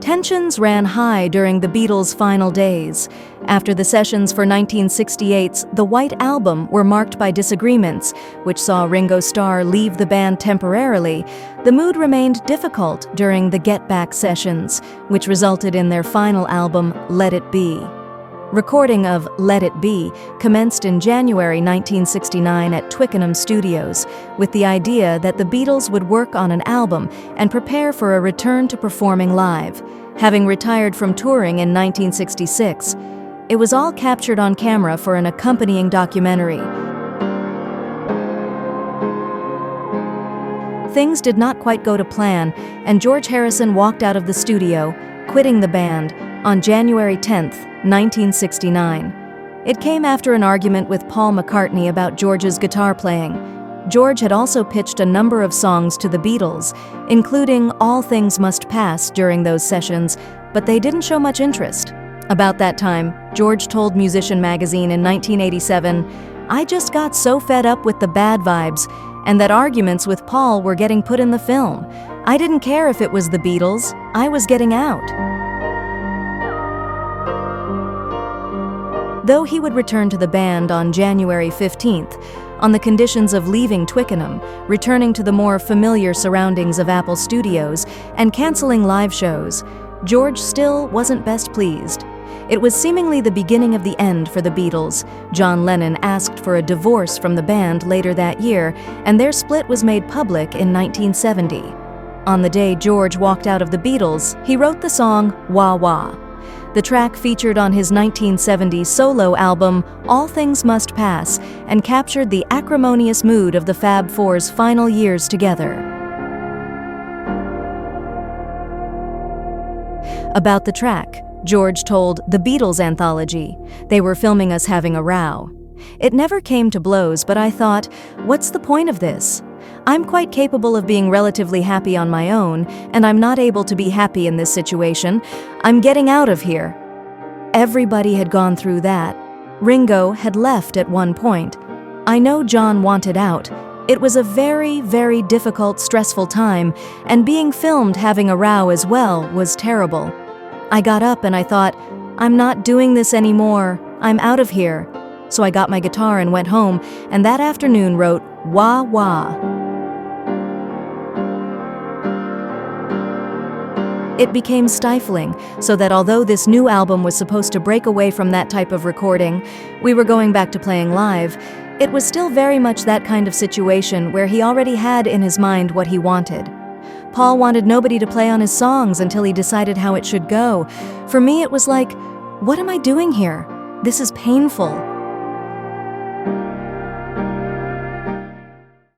Tensions ran high during the Beatles' final days. After the sessions for 1968's The White Album were marked by disagreements, which saw Ringo Starr leave the band temporarily, the mood remained difficult during the Get Back sessions, which resulted in their final album, Let It Be. Recording of Let It Be commenced in January 1969 at Twickenham Studios, with the idea that the Beatles would work on an album and prepare for a return to performing live. Having retired from touring in 1966, it was all captured on camera for an accompanying documentary. Things did not quite go to plan, and George Harrison walked out of the studio, quitting the band, on January 10, 1969. It came after an argument with Paul McCartney about George's guitar playing. George had also pitched a number of songs to the Beatles, including All Things Must Pass during those sessions, but they didn't show much interest. About that time, George told Musician magazine in 1987, "I just got so fed up with the bad vibes, and that arguments with Paul were getting put in the film. I didn't care if it was the Beatles, I was getting out." Though he would return to the band on January 15th, on the conditions of leaving Twickenham, returning to the more familiar surroundings of Apple Studios, and canceling live shows, George still wasn't best pleased. It was seemingly the beginning of the end for the Beatles. John Lennon asked for a divorce from the band later that year, and their split was made public in 1970. On the day George walked out of the Beatles, he wrote the song Wah Wah. The track featured on his 1970 solo album, All Things Must Pass, and captured the acrimonious mood of the Fab Four's final years together. About the track, George told The Beatles Anthology, "They were filming us having a row. It never came to blows, but I thought, what's the point of this? I'm quite capable of being relatively happy on my own, and I'm not able to be happy in this situation. I'm getting out of here." Everybody had gone through that. Ringo had left at one point. I know John wanted out. It was a very, very difficult, stressful time, and being filmed having a row as well was terrible. I got up and I thought, I'm not doing this anymore. I'm out of here. So I got my guitar and went home, and that afternoon wrote Wah Wah. It became stifling, so that although this new album was supposed to break away from that type of recording, we were going back to playing live, it was still very much that kind of situation where he already had in his mind what he wanted. Paul wanted nobody to play on his songs until he decided how it should go. For me, it was like, what am I doing here? This is painful.